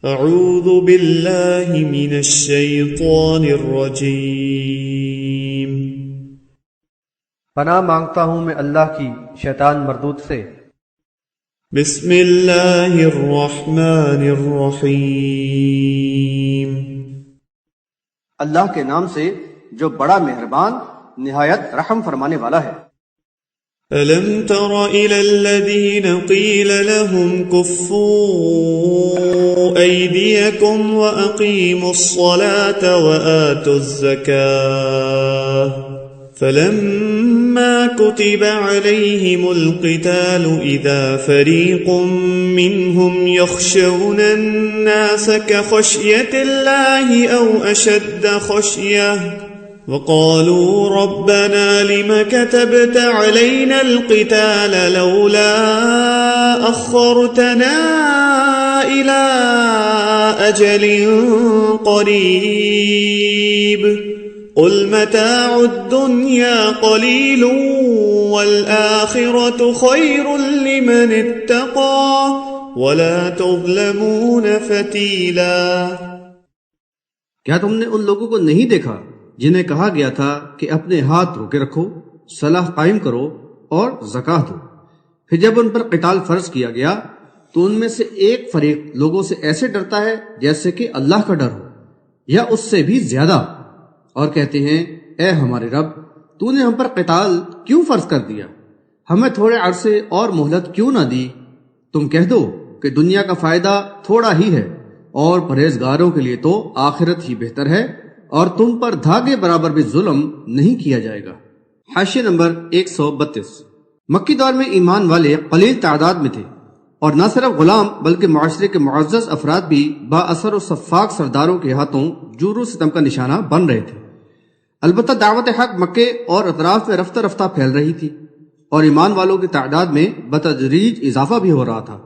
اعوذ باللہ من الشیطان الرجیم۔ پناہ مانگتا ہوں میں اللہ کی شیطان مردود سے۔ بسم اللہ الرحمن الرحیم۔ اللہ کے نام سے جو بڑا مہربان نہایت رحم فرمانے والا ہے۔ ألم تر إلى الذين قيل لهم كفوا أيديكم وأقيموا الصلاة وآتوا الزكاة فلما كتب عليهم القتال إذا فريق منهم يخشون الناس كخشية الله أو أشد خشية وقالوا ربنا لم كتبت علينا القتال لولا أخرتنا إلى أجل قريب قل متاع الدنيا قليل والآخرة خير لمن اتقى ولا تظلمون فتيلا۔ کیا تم نے ان لوگوں کو نہیں دیکھا جنہیں کہا گیا تھا کہ اپنے ہاتھ روکے رکھو، صلاح قائم کرو اور زکوٰۃ دو؟ پھر جب ان پر قتال فرض کیا گیا تو ان میں سے ایک فریق لوگوں سے ایسے ڈرتا ہے جیسے کہ اللہ کا ڈر ہو یا اس سے بھی زیادہ، اور کہتے ہیں اے ہمارے رب، تو نے ہم پر قتال کیوں فرض کر دیا؟ ہمیں تھوڑے عرصے اور مہلت کیوں نہ دی؟ تم کہہ دو کہ دنیا کا فائدہ تھوڑا ہی ہے اور پرہیزگاروں کے لیے تو آخرت ہی بہتر ہے، اور تم پر دھاگے برابر بھی ظلم نہیں کیا جائے گا۔ حاشیہ نمبر 132۔ مکی دور میں ایمان والے قلیل تعداد میں تھے، اور نہ صرف غلام بلکہ معاشرے کے معزز افراد بھی با اثر و شفاق سرداروں کے ہاتھوں جور و ستم کا نشانہ بن رہے تھے۔ البتہ دعوت حق مکے اور اطراف میں رفتہ رفتہ پھیل رہی تھی، اور ایمان والوں کی تعداد میں بتدریج اضافہ بھی ہو رہا تھا،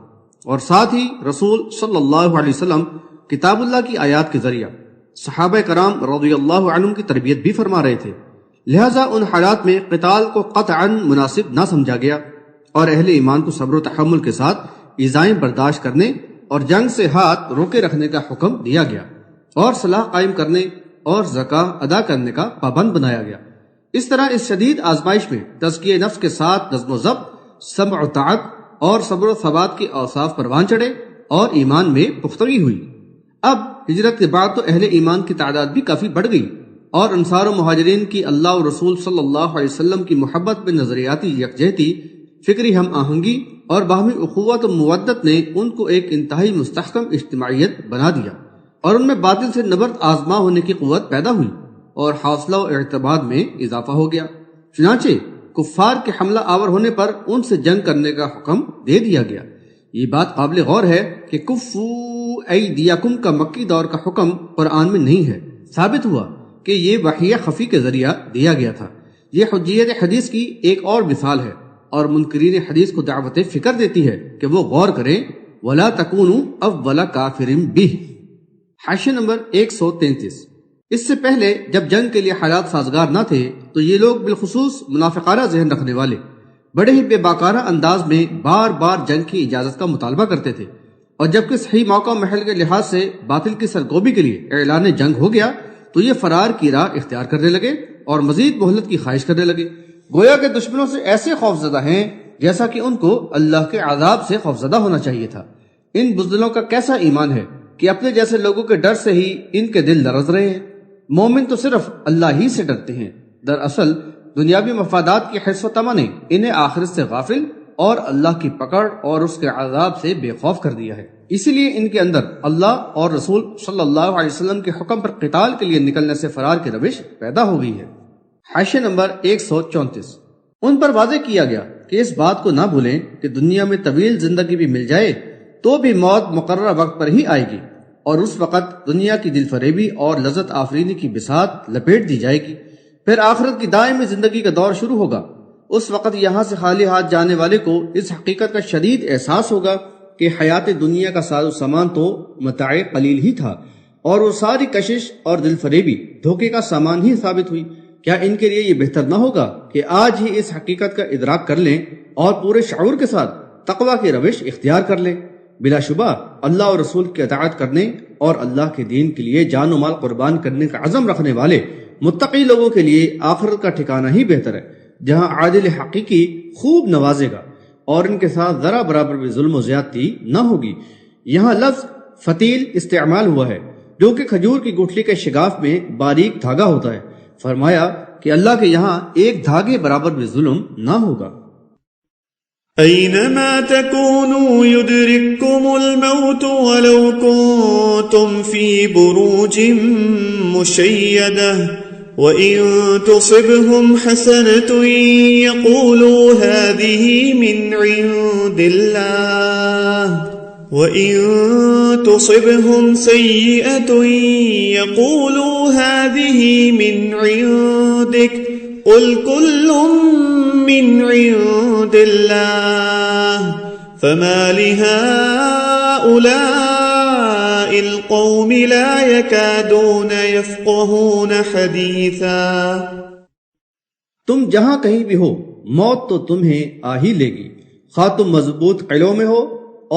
اور ساتھ ہی رسول صلی اللہ علیہ وسلم کتاب اللہ کی آیات کے ذریعہ صحابہ کرام رضی اللہ عنہم کی تربیت بھی فرما رہے تھے، لہٰذا ان حالات میں قتال کو قطعاً مناسب نہ سمجھا گیا، اور اہل ایمان کو صبر و تحمل کے ساتھ ایذائیں برداشت کرنے اور جنگ سے ہاتھ روکے رکھنے کا حکم دیا گیا، اور صلاح قائم کرنے اور زکوٰۃ ادا کرنے کا پابند بنایا گیا۔ اس طرح اس شدید آزمائش میں تزکیہ نفس کے ساتھ نظم و ضبط، سمع و طاعت اور صبر و ثبات کے اوصاف پروان چڑھے اور ایمان میں پختگی ہوئی۔ اب ہجرت کے بعد تو اہل ایمان کی تعداد بھی کافی بڑھ گئی، اور انصار و مہاجرین کی اللہ و رسول صلی اللہ علیہ وسلم کی محبت میں نظریاتی یکجہتی، فکری ہم آہنگی اور باہمی اخوت و مودت نے ان کو ایک انتہائی مستحکم اجتماعیت بنا دیا، اور ان میں باطل سے نبرد آزما ہونے کی قوت پیدا ہوئی اور حوصلہ و اعتماد میں اضافہ ہو گیا۔ چنانچہ کفار کے حملہ آور ہونے پر ان سے جنگ کرنے کا حکم دے دیا گیا۔ یہ بات قابل غور ہے کہ کفو ایدیکم کا مکی دور کا حکم قرآن میں نہیں ہے، ثابت ہوا کہ یہ وحی خفی کے ذریعہ دیا گیا تھا۔ یہ حجیت حدیث کی ایک اور مثال ہے، اور منکرین حدیث کو دعوت فکر دیتی ہے کہ وہ غور کریں وَلَا تَكُونُوا أَوَّلَ كَافِرٍ بِهِ۔ حاشیہ نمبر 133۔ اس سے پہلے جب جنگ کے لیے حالات سازگار نہ تھے تو یہ لوگ بالخصوص منافقانہ ذہن رکھنے والے بڑے ہی بے باکارہ انداز میں بار بار جنگ کی اجازت کا مطالبہ کرتے تھے، اور جبکہ صحیح موقع محل کے لحاظ سے باطل کی سرگوبی کے لیے اعلان جنگ ہو گیا تو یہ فرار کی راہ اختیار کرنے لگے اور مزید مہلت کی خواہش کرنے لگے، گویا کہ دشمنوں سے ایسے خوفزدہ ہیں جیسا کہ ان کو اللہ کے عذاب سے خوفزدہ ہونا چاہیے تھا۔ ان بزدلوں کا کیسا ایمان ہے کہ اپنے جیسے لوگوں کے ڈر سے ہی ان کے دل لرز رہے ہیں۔ مومن تو صرف اللہ ہی سے ڈرتے ہیں، دراصل دنیاوی مفادات کی حرص و طمع نے انہیں آخرت سے غافل اور اللہ کی پکڑ اور اس کے عذاب سے بے خوف کر دیا ہے، اسی لیے ان کے اندر اللہ اور رسول صلی اللہ علیہ وسلم کے حکم پر قتال کے لیے نکلنے سے فرار کی روش پیدا ہو گئی ہے۔ حاشیہ نمبر 134۔ ان پر واضح کیا گیا کہ اس بات کو نہ بھولیں کہ دنیا میں طویل زندگی بھی مل جائے تو بھی موت مقررہ وقت پر ہی آئے گی، اور اس وقت دنیا کی دل فریبی اور لذت آفرینی کی بساط لپیٹ دی جائے گی، پھر آخرت کی دائمی زندگی کا دور شروع ہوگا۔ اس وقت یہاں سے خالی ہاتھ جانے والے کو اس حقیقت کا شدید احساس ہوگا کہ حیات دنیا کا ساز و سامان تو متاع قلیل ہی تھا، اور وہ ساری کشش اور دل فریبی دھوکے کا سامان ہی ثابت ہوئی۔ کیا ان کے لیے یہ بہتر نہ ہوگا کہ آج ہی اس حقیقت کا ادراک کر لیں اور پورے شعور کے ساتھ تقویٰ کی روش اختیار کر لیں؟ بلا شبہ اللہ اور رسول کی اطاعت کرنے اور اللہ کے دین کے لیے جان و مال قربان کرنے کا عزم رکھنے والے متقی لوگوں کے لیے آخرت کا ٹھکانہ ہی بہتر ہے، جہاں عادل حقیقی خوب نوازے گا اور ان کے ساتھ ذرا برابر بھی ظلم و زیادتی نہ ہوگی۔ یہاں لفظ فتیل استعمال ہوا ہے جو کہ کھجور کی گٹھلی کے شگاف میں باریک دھاگا ہوتا ہے۔ فرمایا کہ اللہ کے یہاں ایک دھاگے برابر بھی ظلم نہ ہوگا۔ أينما تكونوا يدرككم الموت ولو كنتم في بروج مشيدة وإن تصبهم حسنة يقولوا هذه من عند الله وَإِن تُصِبْهُمْ سَيِّئَةٌ يَقُولُوا هَذِهِ مِنْ عِنْدِكَ قُلْ كُلٌّ مِّنْ عِنْدِ اللَّهِ فَمَا لِهَٰؤُلَاءِ الْقَوْمِ لَا يَكَادُونَ يَفْقَهُونَ حَدِيثًا۔ تم جہاں کہیں بھی ہو موت تو تمہیں آ ہی لے گی، خواہ تم مضبوط قلعوں میں ہو،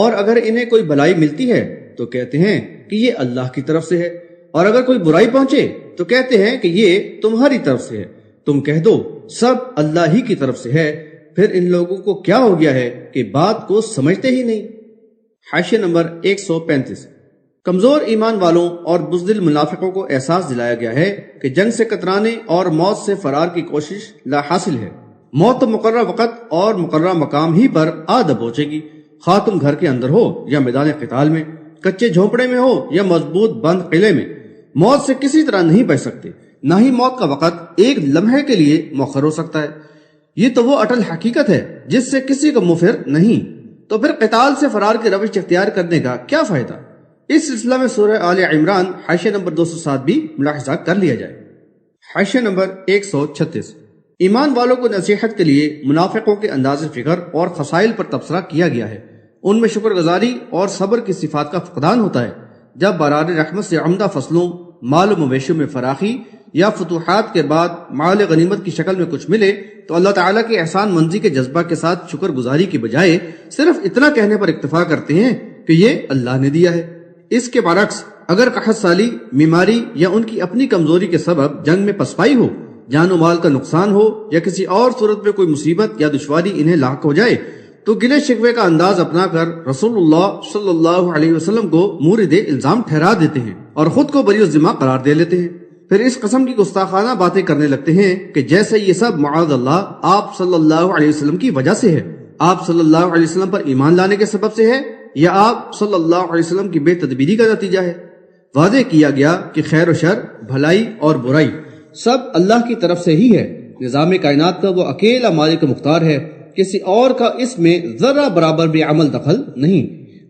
اور اگر انہیں کوئی بھلائی ملتی ہے تو کہتے ہیں کہ یہ اللہ کی طرف سے ہے، اور اگر کوئی برائی پہنچے تو کہتے ہیں کہ یہ تمہاری طرف سے ہے۔ تم کہہ دو سب اللہ ہی کی طرف سے ہے، پھر ان لوگوں کو کیا ہو گیا ہے کہ بات کو سمجھتے ہی نہیں۔ حاشیہ نمبر 135۔ کمزور ایمان والوں اور بزدل منافقوں کو احساس دلایا گیا ہے کہ جنگ سے کترانے اور موت سے فرار کی کوشش لا حاصل ہے۔ موت تو مقررہ وقت اور مقررہ مقام ہی پر آ دبوچے گی، خواہ تم گھر کے اندر ہو یا میدان قتال میں، کچے جھونپڑے میں ہو یا مضبوط بند قلعے میں، موت سے کسی طرح نہیں بچ سکتے، نہ ہی موت کا وقت ایک لمحے کے لیے مؤخر ہو سکتا ہے۔ یہ تو وہ اٹل حقیقت ہے جس سے کسی کو مفر نہیں، تو پھر قتال سے فرار کی روش اختیار کرنے کا کیا فائدہ؟ اس سلسلہ میں سورہ آل عمران حاشیہ نمبر 207 بھی ملاحظہ کر لیا جائے۔ حاشیہ نمبر 136۔ ایمان والوں کو نصیحت کے لیے منافقوں کے انداز فکر اور خسائل پر تبصرہ کیا گیا ہے۔ ان میں شکر گزاری اور صبر کی صفات کا فقدان ہوتا ہے۔ جب برار رحمت سے عمدہ فصلوں، مال و مویشیوں میں فراخی یا فتوحات کے بعد مال غنیمت کی شکل میں کچھ ملے تو اللہ تعالیٰ کے احسان منزی کے جذبہ کے ساتھ شکر گزاری کی بجائے صرف اتنا کہنے پر اکتفا کرتے ہیں کہ یہ اللہ نے دیا ہے۔ اس کے برعکس اگر قحط سالی، بیماری یا ان کی اپنی کمزوری کے سبب جنگ میں پسپائی ہو، جان و مال کا نقصان ہو یا کسی اور صورت میں کوئی مصیبت یا دشواری انہیں لاحق ہو جائے تو گلے شکوے کا انداز اپنا کر رسول اللہ صلی اللہ علیہ وسلم کو مورد الزام ٹھہرا دیتے ہیں اور خود کو بری الذمہ قرار دے لیتے ہیں۔ پھر اس قسم کی گستاخانہ باتیں کرنے لگتے ہیں کہ جیسے یہ سب معاذ اللہ آپ صلی اللہ علیہ وسلم کی وجہ سے ہے، آپ صلی اللہ علیہ وسلم پر ایمان لانے کے سبب سے ہے، یا آپ صلی اللہ علیہ وسلم کی بے تدبیری کا نتیجہ ہے۔ واضح کیا گیا کہ خیر و شر، بھلائی اور برائی سب اللہ کی طرف سے ہی ہے۔ نظام کائنات کا وہ اکیلا مالک مختار ہے، کسی اور کا اس میں ذرہ برابر بھی عمل دخل نہیں،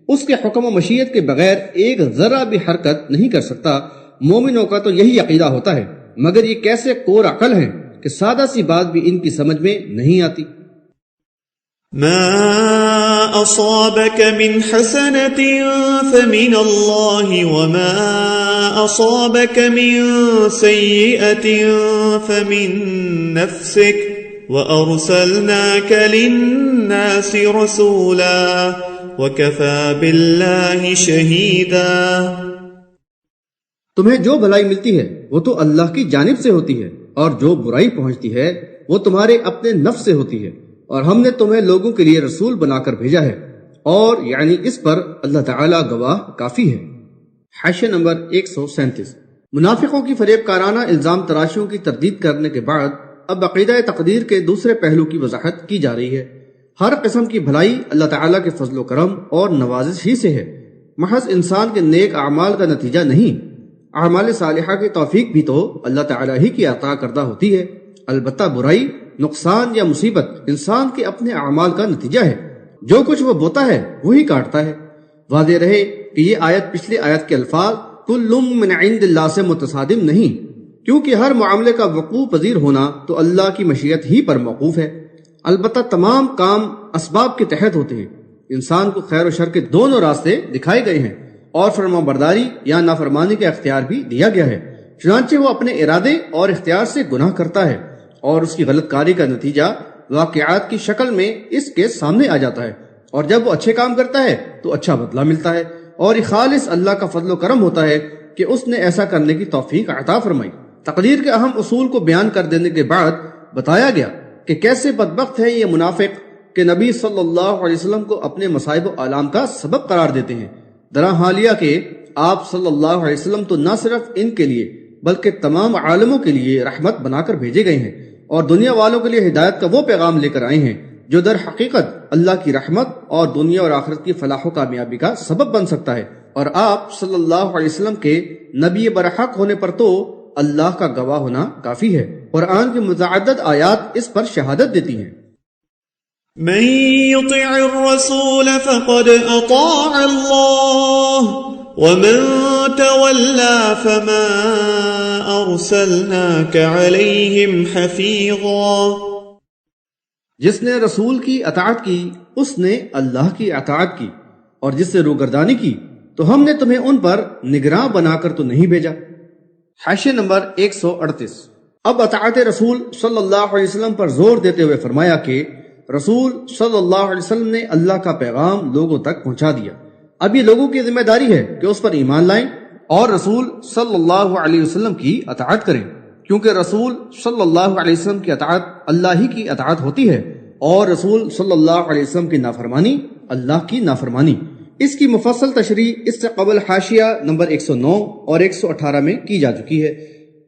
اس کے حکم و مشیت کے بغیر ایک ذرہ بھی حرکت نہیں کر سکتا۔ مومنوں کا تو یہی عقیدہ ہوتا ہے، مگر یہ کیسے کور عقل ہیں کہ سادہ سی بات بھی ان کی سمجھ میں نہیں آتی۔ ما أصابك من حسنة فمن الله وما أصابك من سيئة فمن نفسك وَأَرْسَلْنَاكَ لِلنَّاسِ رَسُولًا وَكَفَى بِاللَّهِ شَهِيدًا۔ تمہیں جو بھلائی ملتی ہے وہ تو اللہ کی جانب سے ہوتی ہے، اور جو برائی پہنچتی ہے وہ تمہارے اپنے نفس سے ہوتی ہے، اور ہم نے تمہیں لوگوں کے لیے رسول بنا کر بھیجا ہے، اور یعنی اس پر اللہ تعالیٰ گواہ کافی ہے۔ حاشیہ نمبر 137۔ منافقوں کی فریب کارانہ الزام تراشیوں کی تردید کرنے کے بعد اب عقیدہ تقدیر کے دوسرے پہلو کی وضاحت کی جا رہی ہے۔ ہر قسم کی بھلائی اللہ تعالیٰ کے فضل و کرم اور نوازش ہی سے ہے، محض انسان کے نیک اعمال کا نتیجہ نہیں۔ اعمال صالحہ کی توفیق بھی تو اللہ تعالیٰ ہی کی عطا کردہ ہوتی ہے، البتہ برائی، نقصان یا مصیبت انسان کے اپنے اعمال کا نتیجہ ہے۔ جو کچھ وہ بوتا ہے وہی کاٹتا ہے۔ واضح رہے کہ یہ آیت پچھلی آیت کے الفاظ کل من عند اللہ سے متصادم نہیں، کیونکہ ہر معاملے کا وقوع پذیر ہونا تو اللہ کی مشیت ہی پر موقوف ہے۔ البتہ تمام کام اسباب کے تحت ہوتے ہیں۔ انسان کو خیر و شر کے دونوں راستے دکھائے گئے ہیں، اور فرما برداری یا نافرمانی کا اختیار بھی دیا گیا ہے، چنانچہ وہ اپنے ارادے اور اختیار سے گناہ کرتا ہے، اور اس کی غلط کاری کا نتیجہ واقعات کی شکل میں اس کے سامنے آ جاتا ہے، اور جب وہ اچھے کام کرتا ہے تو اچھا بدلہ ملتا ہے، اور یہ خالص اللہ کا فضل و کرم ہوتا ہے کہ اس نے ایسا کرنے کی توفیق عطا فرمائی۔ تقدیر کے اہم اصول کو بیان کر دینے کے بعد بتایا گیا کہ کیسے بدبخت ہے یہ منافق کہ نبی صلی اللہ علیہ وسلم کو اپنے مصائب و آلام کا سبب قرار دیتے ہیں، درا حالیہ کہ آپ صلی اللہ علیہ وسلم تو نہ صرف ان کے لیے بلکہ تمام عالموں کے لیے رحمت بنا کر بھیجے گئے ہیں، اور دنیا والوں کے لیے ہدایت کا وہ پیغام لے کر آئے ہیں جو در حقیقت اللہ کی رحمت اور دنیا اور آخرت کی فلاح و کامیابی کا سبب بن سکتا ہے۔ اور آپ صلی اللہ علیہ وسلم کے نبی برحق ہونے پر تو اللہ کا گواہ ہونا کافی ہے۔ قرآن کی متعدد آیات اس پر شہادت دیتی ہیں۔ من يطع الرسول فقد اطاع الله ومن تولى فما ارسلناك عليهم حفيظا۔ جس نے رسول کی اطاعت کی اس نے اللہ کی اطاعت کی، اور جس سے روگردانی کی تو ہم نے تمہیں ان پر نگراں بنا کر تو نہیں بھیجا۔ حاشیہ نمبر 138۔ اب اطاعت رسول صلی اللہ علیہ وسلم پر زور دیتے ہوئے فرمایا کہ رسول صلی اللہ علیہ وسلم نے اللہ کا پیغام لوگوں تک پہنچا دیا، اب یہ لوگوں کی ذمہ داری ہے کہ اس پر ایمان لائیں اور رسول صلی اللہ علیہ وسلم کی اطاعت کریں، کیونکہ رسول صلی اللہ علیہ وسلم کی اطاعت اللہ ہی کی اطاعت ہوتی ہے، اور رسول صلی اللہ علیہ وسلم کی نافرمانی اللہ کی نافرمانی۔ اس کی مفصل تشریح اس سے قبل حاشیہ نمبر 109 اور 118 میں کی جا چکی ہے۔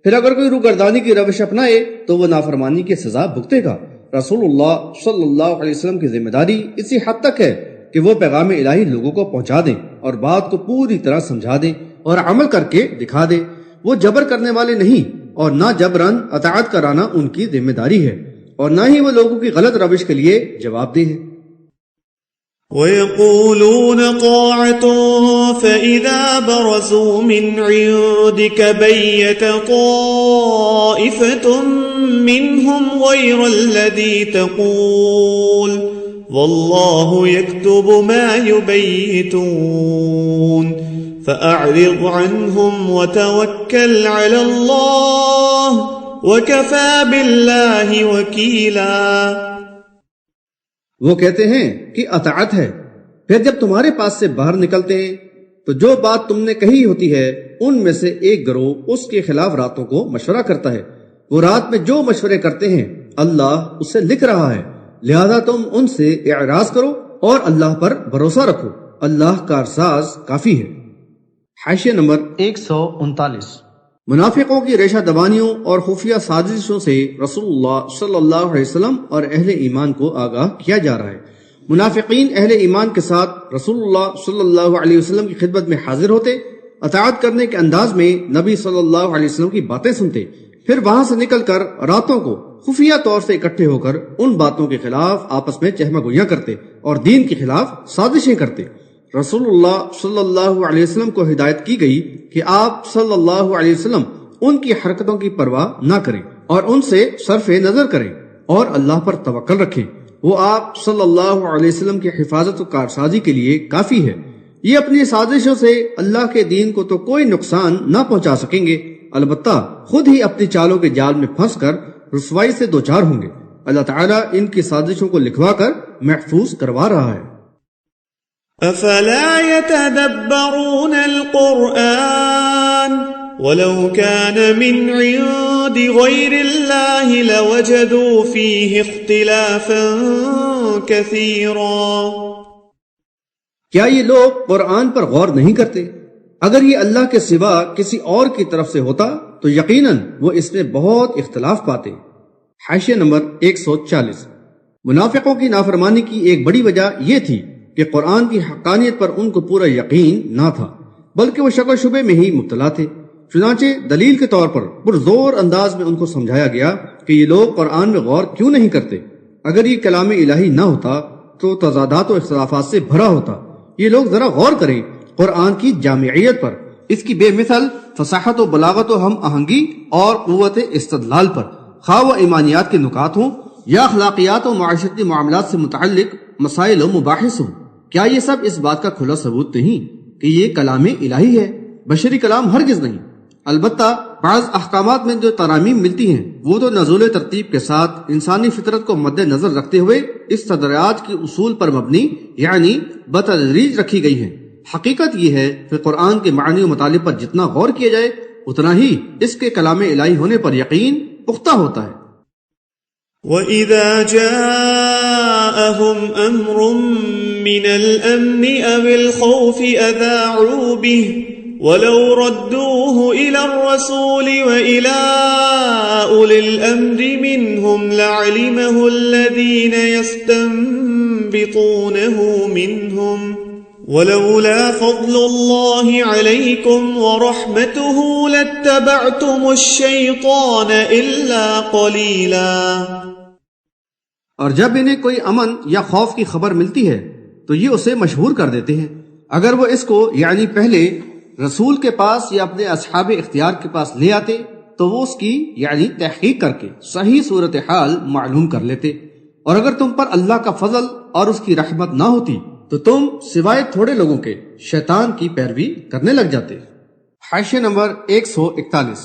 پھر اگر کوئی روگردانی کی روش اپنائے تو وہ نافرمانی کی سزا بھگتے گا۔ رسول اللہ صلی اللہ علیہ وسلم کی ذمہ داری اسی حد تک ہے کہ وہ پیغام الہی لوگوں کو پہنچا دیں اور بات کو پوری طرح سمجھا دیں اور عمل کر کے دکھا دیں۔ وہ جبر کرنے والے نہیں، اور نہ جبرن اطاعت کرانا ان کی ذمہ داری ہے، اور نہ ہی وہ لوگوں کی غلط روش کے لیے جواب دہ ہے۔ وَيَقُولُونَ طَاعَةٌ فَإِذَا بَرَزُوا مِنْ عِنْدِكَ بَيَّتَ طَائِفَةٌ مِّنْهُمْ غَيْرَ الَّذِي تَقُولُ وَاللَّهُ يَكْتُبُ مَا يُبَيِّتُونَ فَأَعْرِضْ عَنْهُمْ وَتَوَكَّلْ عَلَى اللَّهِ وَكَفَى بِاللَّهِ وَكِيلًا۔ وہ کہتے ہیں کہ اطاعت ہے، پھر جب تمہارے پاس سے باہر نکلتے ہیں تو جو بات تم نے کہی ہوتی ہے ان میں سے ایک گروہ اس کے خلاف راتوں کو مشورہ کرتا ہے، وہ رات میں جو مشورے کرتے ہیں اللہ اسے لکھ رہا ہے، لہذا تم ان سے اعراض کرو اور اللہ پر بھروسہ رکھو، اللہ کارساز کافی ہے۔ حاشیہ نمبر 139۔ منافقوں کی ریشہ دبانیوں اور خفیہ سازشوں سے رسول اللہ صلی اللہ علیہ وسلم اور اہل ایمان کو آگاہ کیا جا رہا ہے۔ منافقین اہل ایمان کے ساتھ رسول اللہ صلی اللہ علیہ وسلم کی خدمت میں حاضر ہوتے، اطاعت کرنے کے انداز میں نبی صلی اللہ علیہ وسلم کی باتیں سنتے، پھر وہاں سے نکل کر راتوں کو خفیہ طور سے اکٹھے ہو کر ان باتوں کے خلاف آپس میں چہمہ گوئیاں کرتے اور دین کے خلاف سازشیں کرتے۔ رسول اللہ صلی اللہ علیہ وسلم کو ہدایت کی گئی کہ آپ صلی اللہ علیہ وسلم ان کی حرکتوں کی پرواہ نہ کریں اور ان سے صرف نظر کریں اور اللہ پر توکل رکھیں، وہ آپ صلی اللہ علیہ وسلم کی حفاظت و کارسازی کے لیے کافی ہے۔ یہ اپنی سازشوں سے اللہ کے دین کو تو کوئی نقصان نہ پہنچا سکیں گے، البتہ خود ہی اپنی چالوں کے جال میں پھنس کر رسوائی سے دوچار ہوں گے۔ اللہ تعالیٰ ان کی سازشوں کو لکھوا کر محفوظ کروا رہا ہے۔ افلا يتدبرون القرآن ولو كان من عند غير الله لوجدوا فيه اختلافا كثيرا۔ کیا یہ لوگ قرآن پر غور نہیں کرتے؟ اگر یہ اللہ کے سوا کسی اور کی طرف سے ہوتا تو یقیناً وہ اس میں بہت اختلاف پاتے۔ حاشیہ نمبر 140۔ منافقوں کی نافرمانی کی ایک بڑی وجہ یہ تھی کہ قرآن کی حقانیت پر ان کو پورا یقین نہ تھا، بلکہ وہ شک و شبے میں ہی مبتلا تھے۔ چنانچہ دلیل کے طور پر پرزور انداز میں ان کو سمجھایا گیا کہ یہ لوگ قرآن میں غور کیوں نہیں کرتے؟ اگر یہ کلام الہی نہ ہوتا تو تضادات و اختلافات سے بھرا ہوتا۔ یہ لوگ ذرا غور کریں قرآن کی جامعیت پر، اس کی بے مثل فصاحت و بلاغت و ہم آہنگی اور قوت استدلال پر، خواہ و ایمانیات کے نکات ہوں یا اخلاقیات و معاشرتی معاملات سے متعلق مسائل و مباحث ہوں۔ کیا یہ سب اس بات کا کھلا ثبوت نہیں کہ یہ کلام الہی ہے، بشری کلام ہرگز نہیں؟ البتہ بعض احکامات میں جو ترامیم ملتی ہیں وہ تو نزول ترتیب کے ساتھ انسانی فطرت کو مد نظر رکھتے ہوئے اس تدریج کے اصول پر مبنی یعنی بتدریج رکھی گئی ہیں۔ حقیقت یہ ہے کہ قرآن کے معنی و مطالب پر جتنا غور کیا جائے اتنا ہی اس کے کلام الہی ہونے پر یقین پختہ ہوتا ہے۔ وَإِذَا جَاءَهُمْ أَمْرٌ مِّنَ الْأَمْنِ أَوِ الْخَوْفِ أَذَاعُوا بِهِ وَلَوْ رَدُّوهُ إِلَى الرَّسُولِ وَإِلَى أُولِي الْأَمْرِ مِنْهُمْ لَعَلِمَهُ الَّذِينَ يَسْتَنبِطُونَهُ مِنْهُمْ وَلَوْلَا فَضْلُ اللَّهِ عَلَيْكُمْ وَرَحْمَتُهُ لَاتَّبَعْتُمُ الشَّيْطَانَ إِلَّا قَلِيلًا۔ اور جب انہیں کوئی امن یا خوف کی خبر ملتی ہے تو یہ اسے مشہور کر دیتے ہیں۔ اگر وہ اس کو یعنی پہلے رسول کے پاس یا اپنے اصحاب اختیار کے پاس لے آتے تو وہ اس کی یعنی تحقیق کر کے صحیح صورتحال معلوم کر لیتے، اور اگر تم پر اللہ کا فضل اور اس کی رحمت نہ ہوتی تو تم سوائے تھوڑے لوگوں کے شیطان کی پیروی کرنے لگ جاتے۔ حاشیہ نمبر 141۔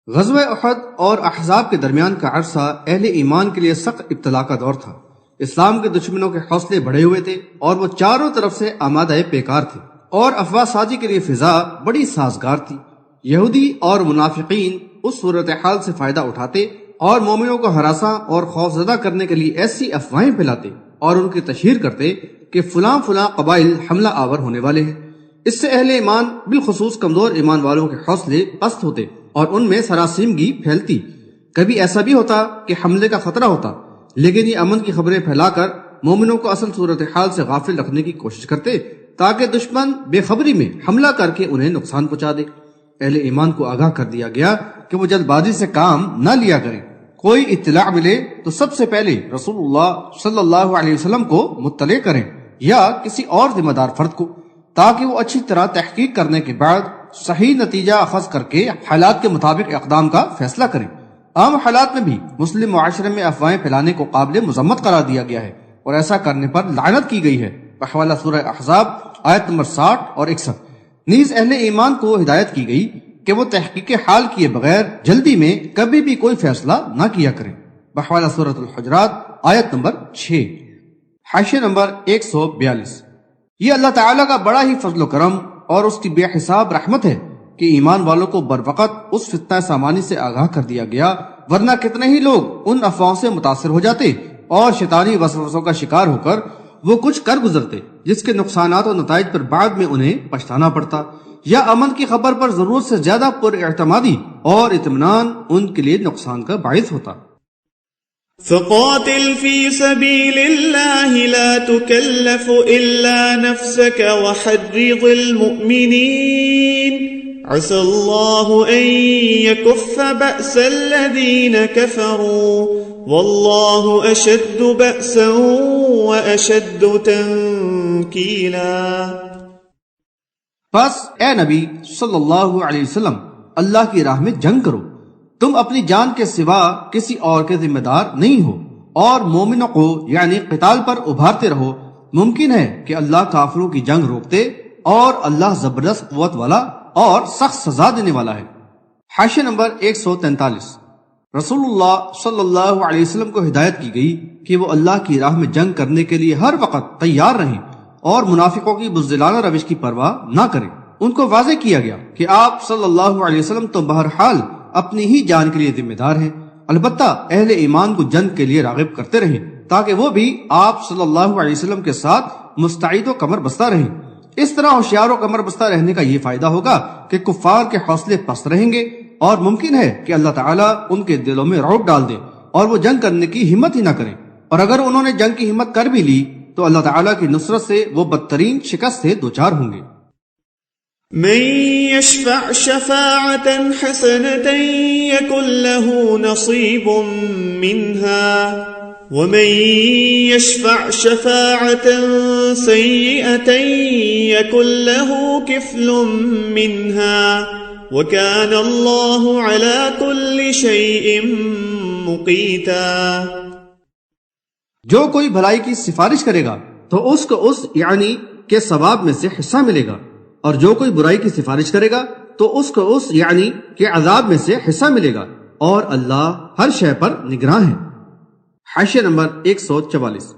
غزوہ احد اور احزاب کے درمیان کا عرصہ اہل ایمان کے لیے سخت ابتلا کا دور تھا۔ اسلام کے دشمنوں کے حوصلے بڑھے ہوئے تھے اور وہ چاروں طرف سے آمادہ پیکار تھے، اور افواہ سازی کے لیے فضا بڑی سازگار تھی۔ یہودی اور منافقین اس صورتحال سے فائدہ اٹھاتے اور مومنوں کو ہراساں اور خوفزدہ کرنے کے لیے ایسی افواہیں پھیلاتے اور ان کی تشہیر کرتے کہ فلاں فلاں قبائل حملہ آور ہونے والے ہیں۔ اس سے اہل ایمان بالخصوص کمزور ایمان والوں کے حوصلے پست ہوتے اور ان میں سراسیمگی پھیلتی۔ کبھی ایسا بھی ہوتا کہ حملے کا خطرہ ہوتا، لیکن یہ امن کی خبریں پھیلا کر مومنوں کو اصل صورتحال سے غافل رکھنے کی کوشش کرتے تاکہ دشمن بے خبری میں حملہ کر کے انہیں نقصان پہنچا دے۔ اہل ایمان کو آگاہ کر دیا گیا کہ وہ جلد بازی سے کام نہ لیا کریں۔ کوئی اطلاع ملے تو سب سے پہلے رسول اللہ صلی اللہ علیہ وسلم کو مطلع کریں یا کسی اور ذمہ دار فرد کو، تاکہ وہ اچھی طرح تحقیق کرنے کے بعد صحیح نتیجہ اخذ کر کے حالات کے مطابق اقدام کا فیصلہ کریں۔ عام حالات میں بھی مسلم معاشرے میں افواہیں پھیلانے کو قابل مذمت قرار دیا گیا ہے، اور ایسا کرنے پر لعنت کی گئی ہے بحوالہ سورہ احزاب آیت نمبر 60 اور 61۔ نیز اہل ایمان کو ہدایت کی گئی کہ وہ تحقیق حال کیے بغیر جلدی میں کبھی بھی کوئی فیصلہ نہ کیا کریں بحوالہ سورۃ الحجرات آیت نمبر 6۔ حاشیہ نمبر 142۔ یہ اللہ تعالیٰ کا بڑا ہی فضل و کرم اور اس کی بے حساب رحمت ہے کہ ایمان والوں کو بروقت اس فتنہ سامانی سے آگاہ کر دیا گیا، ورنہ کتنے ہی لوگ ان افواہوں سے متاثر ہو جاتے اور شیطانی وسوسوں کا شکار ہو کر وہ کچھ کر گزرتے جس کے نقصانات و نتائج پر بعد میں انہیں پچھتانا پڑتا، یا امن کی خبر پر ضرورت سے زیادہ پر اعتمادی اور اطمینان ان کے لیے نقصان کا باعث ہوتا۔ فقاتل في سبيل الله لا تكلف إلا نفسك وحرض المؤمنين عسى الله أن يكف بأس الذين كفروا والله أشد بأسا وأشد تنكيلا۔ بس اے نبی صلی اللہ علیہ وسلم اللہ کی راہ میں جنگ کرو، تم اپنی جان کے سوا کسی اور کے ذمہ دار نہیں ہو، اور مومنوں کو یعنی قتال پر ابھارتے رہو۔ ممکن ہے کہ اللہ کافروں کی جنگ روکتے، اور اللہ زبردست قوت والا اور سخت سزا دینے والا ہے۔ حاشیہ نمبر 143۔ رسول اللہ صلی اللہ علیہ وسلم کو ہدایت کی گئی کہ وہ اللہ کی راہ میں جنگ کرنے کے لیے ہر وقت تیار رہیں اور منافقوں کی بزدلانہ روش کی پرواہ نہ کریں۔ ان کو واضح کیا گیا کہ آپ صلی اللہ علیہ وسلم تو بہرحال اپنی ہی جان کے لیے ذمہ دار ہیں، البتہ اہل ایمان کو جنگ کے لیے راغب کرتے رہیں تاکہ وہ بھی آپ صلی اللہ علیہ وسلم کے ساتھ مستعد و کمر بستہ رہیں۔ اس طرح ہوشیار و کمر بستہ رہنے کا یہ فائدہ ہوگا کہ کفار کے حوصلے پست رہیں گے، اور ممکن ہے کہ اللہ تعالیٰ ان کے دلوں میں رعب ڈال دے اور وہ جنگ کرنے کی ہمت ہی نہ کریں، اور اگر انہوں نے جنگ کی ہمت کر بھی لی تو اللہ تعالیٰ کی نصرت سے وہ بدترین شکست سے دوچار ہوں گے۔ من يشفع شفاعة حسنة يكن له نصيب منها ومن يشفع شفاعة سيئة يكن له كفل منها وكان الله على كل شيء مقيتا۔ جو کوئی بھلائی کی سفارش کرے گا تو اس کو اس یعنی کے ثواب میں سے حصہ ملے گا، اور جو کوئی برائی کی سفارش کرے گا تو اس کو اس یعنی کہ عذاب میں سے حصہ ملے گا، اور اللہ ہر شے پر نگراں ہے۔ حاشیہ نمبر 144۔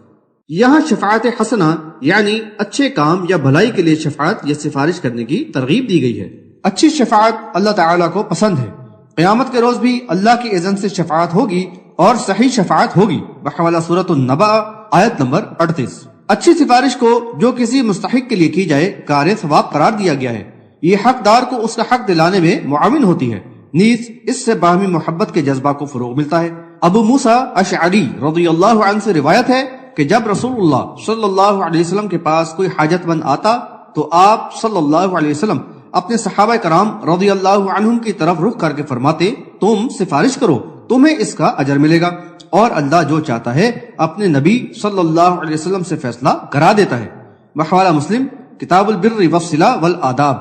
یہاں شفاعت حسنہ یعنی اچھے کام یا بھلائی کے لیے شفاعت یا سفارش کرنے کی ترغیب دی گئی ہے۔ اچھی شفاعت اللہ تعالیٰ کو پسند ہے۔ قیامت کے روز بھی اللہ کی اذن سے شفاعت ہوگی اور صحیح شفاعت ہوگی، بحوالہ سورۃ النبأ آیت نمبر 38۔ اچھی سفارش کو جو کسی مستحق کے لیے کی جائے کار ثواب قرار دیا گیا ہے۔ یہ حقدار کو اس کا حق دلانے میں معاون ہوتی ہے، نیز اس سے باہمی محبت کے جذبہ کو فروغ ملتا ہے۔ ابو موسیٰ اشعری رضی اللہ عنہ سے روایت ہے کہ جب رسول اللہ صلی اللہ علیہ وسلم کے پاس کوئی حاجت مند آتا تو آپ صلی اللہ علیہ وسلم اپنے صحابہ کرام رضی اللہ عنہم کی طرف رخ کر کے فرماتے، تم سفارش کرو، تمہیں اس کا اجر ملے گا، اور اللہ جو چاہتا ہے اپنے نبی صلی اللہ علیہ وسلم سے فیصلہ کرا دیتا ہے۔ بحوالہ مسلم کتاب البر والصلہ والآداب،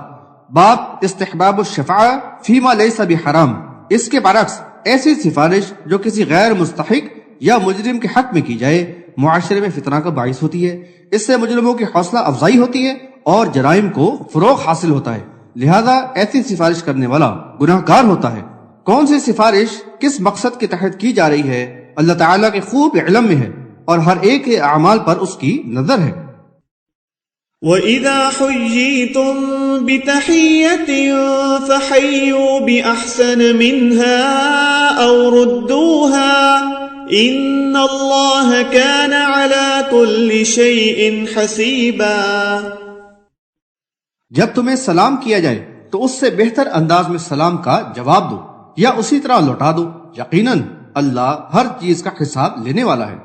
باب استحباب الشفاعہ فیما لیس بحرام۔ اس کے برعکس ایسی سفارش جو کسی غیر مستحق یا مجرم کے حق میں کی جائے معاشرے میں فتنہ کا باعث ہوتی ہے، اس سے مجرموں کی حوصلہ افزائی ہوتی ہے اور جرائم کو فروغ حاصل ہوتا ہے، لہذا ایسی سفارش کرنے والا گناہ گار ہوتا ہے۔ کون سی سفارش کس مقصد کے تحت کی جا رہی ہے اللہ تعالیٰ کے خوب علم میں ہے، اور ہر ایک کے اعمال پر اس کی نظر ہے۔ وَإِذَا حُيِّيتُم بِتَحِيَّةٍ فَحَيُّوا بِأَحْسَنَ مِنْهَا أَوْ رُدُّوهَا إِنَّ اللَّهَ كَانَ عَلَى كُلِّ شَيْءٍ حَسِيبًا۔ جب تمہیں سلام کیا جائے تو اس سے بہتر انداز میں سلام کا جواب دو یا اسی طرح لوٹا دو، یقیناً اللہ ہر چیز کا حساب لینے والا ہے۔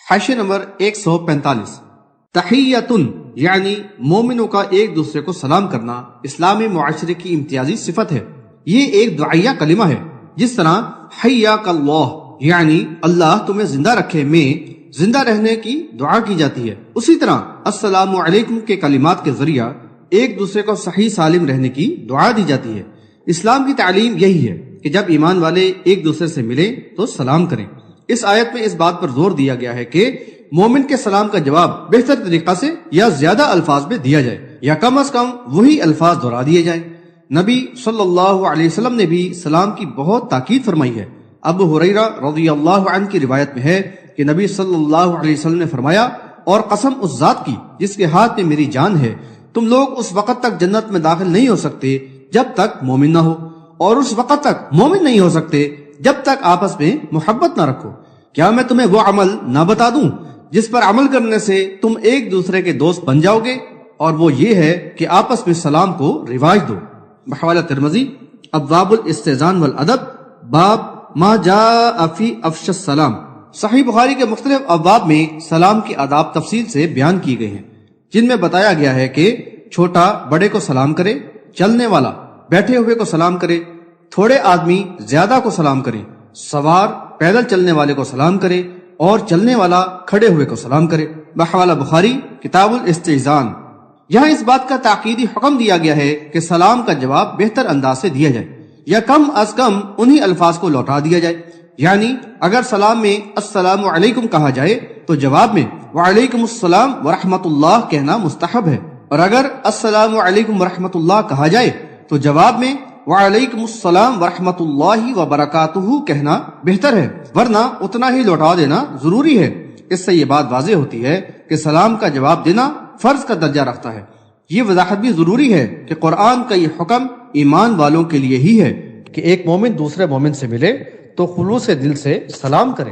حاشیہ نمبر 145۔ تحیتن یعنی مومنوں کا ایک دوسرے کو سلام کرنا اسلامی معاشرے کی امتیازی صفت ہے۔ یہ ایک دعائیہ کلمہ ہے، جس طرح حیاک اللہ یعنی اللہ تمہیں زندہ رکھے میں زندہ رہنے کی دعا کی جاتی ہے، اسی طرح السلام علیکم کے کلمات کے ذریعہ ایک دوسرے کو صحیح سالم رہنے کی دعا دی جاتی ہے۔ اسلام کی تعلیم یہی ہے کہ جب ایمان والے ایک دوسرے سے ملیں تو سلام کریں۔ اس آیت میں اس بات پر زور دیا گیا ہے کہ مومن کے سلام کا جواب بہتر طریقہ سے یا زیادہ الفاظ میں دیا جائے، یا کم از کم وہی الفاظ دہرا دیے جائیں۔ نبی صلی اللہ علیہ وسلم نے بھی سلام کی بہت تاکید فرمائی ہے۔ ابو ہریرہ رضی اللہ عنہ کی روایت میں ہے کہ نبی صلی اللہ علیہ وسلم نے فرمایا، اور قسم اس ذات کی جس کے ہاتھ میں میری جان ہے، تم لوگ اس وقت تک جنت میں داخل نہیں ہو سکتے جب تک مومن نہ ہو، اور اس وقت تک مومن نہیں ہو سکتے جب تک آپس میں محبت نہ رکھو۔ کیا میں تمہیں وہ عمل نہ بتا دوں جس پر عمل کرنے سے تم ایک دوسرے کے دوست بن جاؤ گے؟ اور وہ یہ ہے کہ آپس میں سلام کو رواج دو۔ بحوالہ ترمذی ابواب الاستئذان والادب، باب ما جاء فی افش السلام۔ صحیح بخاری کے مختلف ابواب میں سلام کی آداب تفصیل سے بیان کیے گئے ہیں، جن میں بتایا گیا ہے کہ چھوٹا بڑے کو سلام کرے، چلنے والا بیٹھے ہوئے کو سلام کرے، تھوڑے آدمی زیادہ کو سلام کرے، سوار پیدل چلنے والے کو سلام کرے، اور چلنے والا کھڑے ہوئے کو سلام کرے۔ بحوالہ بخاری کتاب الاستئذان۔ یہاں اس بات کا تاکیدی حکم دیا گیا ہے کہ سلام کا جواب بہتر انداز سے دیا جائے، یا کم از کم انہی الفاظ کو لوٹا دیا جائے۔ یعنی اگر سلام میں السلام علیکم کہا جائے تو جواب میں وعلیکم السلام ورحمۃ اللہ کہنا مستحب ہے، اور اگر السلام علیکم ورحمۃ اللہ کہا جائے تو جواب میں وعلیکم السلام ورحمۃ اللہ وبرکاتہ کہنا بہتر ہے، ورنہ اتنا ہی لوٹا دینا ضروری ہے۔ اس سے یہ بات واضح ہوتی ہے کہ سلام کا جواب دینا فرض کا درجہ رکھتا ہے۔ یہ وضاحت بھی ضروری ہے کہ قرآن کا یہ حکم ایمان والوں کے لیے ہی ہے کہ ایک مومن دوسرے مومن سے ملے تو خلوص دل سے سلام کرے۔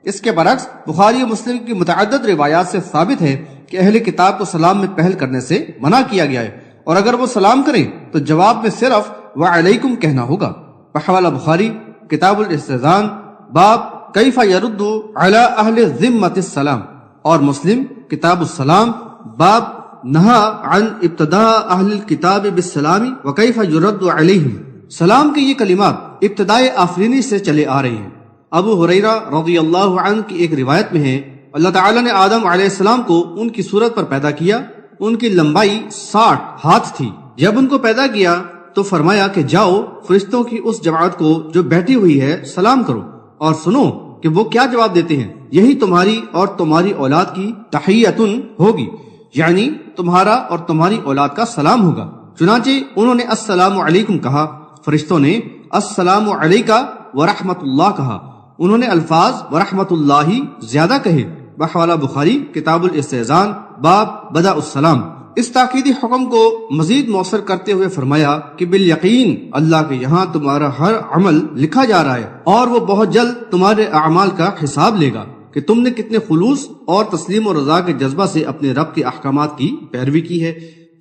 اس کے برعکس بخاری و مسلم کی متعدد روایات سے ثابت ہے کہ اہل کتاب کو سلام میں پہل کرنے سے منع کیا گیا ہے، اور اگر وہ سلام کریں تو جواب میں صرف وعلیکم کہنا ہوگا۔ بحوالہ بخاری کتاب الاستئذان، باب کیف یرد علی اہل الذمۃ السلام، اور مسلم کتاب السلام، باب نہا عن ابتداء اہل الکتاب بالسلام وکیف یرد علیہم۔ سلام کے یہ کلمات ابتدائے آفرینی سے چلے آ رہے ہیں۔ ابو ہریرہ رضی اللہ عنہ کی ایک روایت میں ہے، اللہ تعالیٰ نے آدم علیہ السلام کو ان کی صورت پر پیدا کیا، ان کی لمبائی 60 ہاتھ تھی۔ جب ان کو پیدا کیا تو فرمایا کہ جاؤ فرشتوں کی اس جماعت کو جو بیٹھی ہوئی ہے سلام کرو، اور سنو کہ وہ کیا جواب دیتے ہیں۔ یہی تمہاری اور تمہاری اولاد کی تحیتن ہوگی، یعنی تمہارا اور تمہاری اولاد کا سلام ہوگا۔ چنانچہ انہوں نے السلام علیکم کہا، فرشتوں نے السلام علیکہ ورحمۃ اللہ کہا، انہوں نے الفاظ ورحمۃ اللہ زیادہ کہے۔ بحوالہ بخاری کتاب الاستئذان باب بدء السلام۔ اس تاکیدی حکم کو مزید مؤثر کرتے ہوئے فرمایا کہ بالیقین اللہ کے یہاں تمہارا ہر عمل لکھا جا رہا ہے اور وہ بہت جلد تمہارے اعمال کا حساب لے گا کہ تم نے کتنے خلوص اور تسلیم و رضا کے جذبہ سے اپنے رب کے احکامات کی پیروی کی ہے۔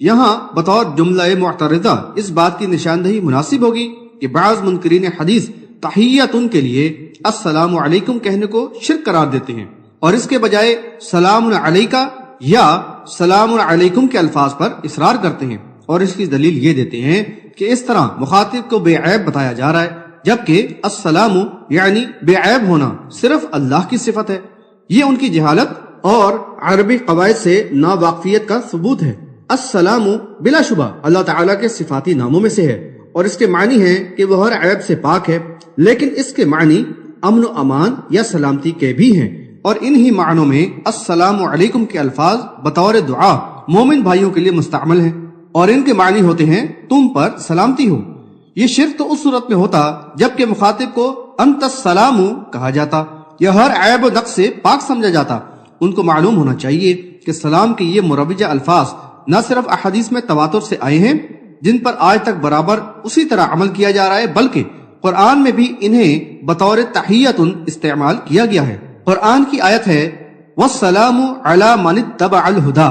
یہاں بطور جملہ معترضہ اس بات کی نشاندہی مناسب ہوگی کہ بعض منکرین حدیث تحیۃ کے لیے السلام علیکم کہنے کو شرک قرار دیتے ہیں اور اس کے بجائے سلام علیکہ یا سلام علیکم کے الفاظ پر اصرار کرتے ہیں، اور اس کی دلیل یہ دیتے ہیں کہ اس طرح مخاطب کو بے عیب بتایا جا رہا ہے، جبکہ السلام یعنی بے عیب ہونا صرف اللہ کی صفت ہے۔ یہ ان کی جہالت اور عربی قواعد سے ناواقفیت کا ثبوت ہے۔ السلام بلا شبہ اللہ تعالیٰ کے صفاتی ناموں میں سے ہے اور اس کے معنی ہے کہ وہ ہر عیب سے پاک ہے، لیکن اس کے معنی امن و امان یا سلامتی کے بھی ہیں، اور انہی معنوں میں السلام علیکم کے الفاظ بطور دعا مومن بھائیوں کے لیے مستعمل ہیں، اور ان کے معنی ہوتے ہیں تم پر سلامتی ہو۔ یہ شرک تو اس صورت میں ہوتا جبکہ مخاطب کو انت السلام کہا جاتا یا ہر عیب و نقص سے پاک سمجھا جاتا۔ ان کو معلوم ہونا چاہیے کہ سلام کے یہ مروجہ الفاظ نہ صرف احادیث میں تواتر سے آئے ہیں جن پر آج تک برابر اسی طرح عمل کیا جا رہا ہے، بلکہ قرآن میں بھی انہیں بطور تحیۃ استعمال کیا گیا ہے۔ قرآن کی آیت ہے وَالسَّلَامُ عَلَى مَنِ اتَّبَعَ الْهُدَى،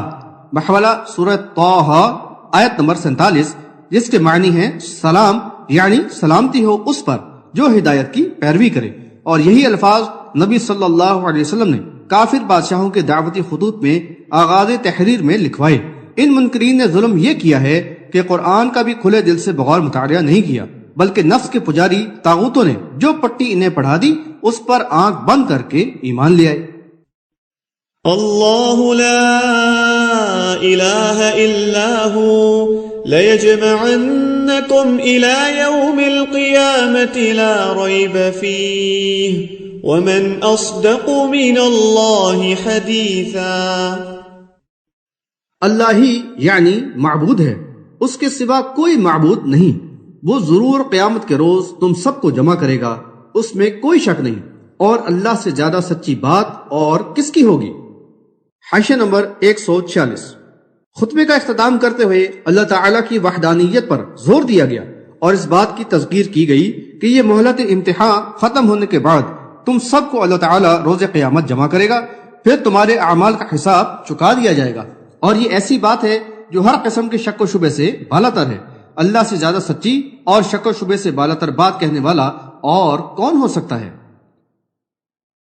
بحوالہ سورہ طٰہٰ آیت نمبر 47، جس کے معنی ہے سلام یعنی سلامتی ہو اس پر جو ہدایت کی پیروی کرے۔ اور یہی الفاظ نبی صلی اللہ علیہ وسلم نے کافر بادشاہوں کے دعوتی خطوط میں آغاز تحریر میں لکھوائے۔ ان منکرین نے ظلم یہ کیا ہے کہ قرآن کا بھی کھلے دل سے بغور مطالعہ نہیں کیا، بلکہ نفس کے پجاری طاغوتوں نے جو پٹی انہیں پڑھا دی اس پر آنکھ بند کر کے ایمان لے آئے۔ اللہ لا الہ الا ہو لَيَجْمَعَنَّكُمْ إِلَى يَوْمِ الْقِيَامَةِ لَا رَيْبَ فِيهِ وَمَنْ أَصْدَقُ مِنَ اللَّهِ حَدِيثًا۔ اللہ ہی یعنی معبود ہے، اس کے سوا کوئی معبود نہیں۔ وہ ضرور قیامت کے روز تم سب کو جمع کرے گا، اس میں کوئی شک نہیں، اور اللہ سے زیادہ سچی بات اور کس کی ہوگی۔ حاشیہ نمبر 146۔ خطبے کا اختتام کرتے ہوئے اللہ تعالیٰ کی وحدانیت پر زور دیا گیا اور اس بات کی تذکیر کی گئی کہ یہ مہلت امتحان ختم ہونے کے بعد تم سب کو اللہ تعالیٰ روز قیامت جمع کرے گا، پھر تمہارے اعمال کا حساب چکا دیا جائے گا، اور یہ ایسی بات ہے جو ہر قسم کے شک و شبے سے بالا تر ہے۔ اللہ سے زیادہ سچی اور شک و شبے سے بالا تر بات کہنے والا اور کون ہو سکتا ہے؟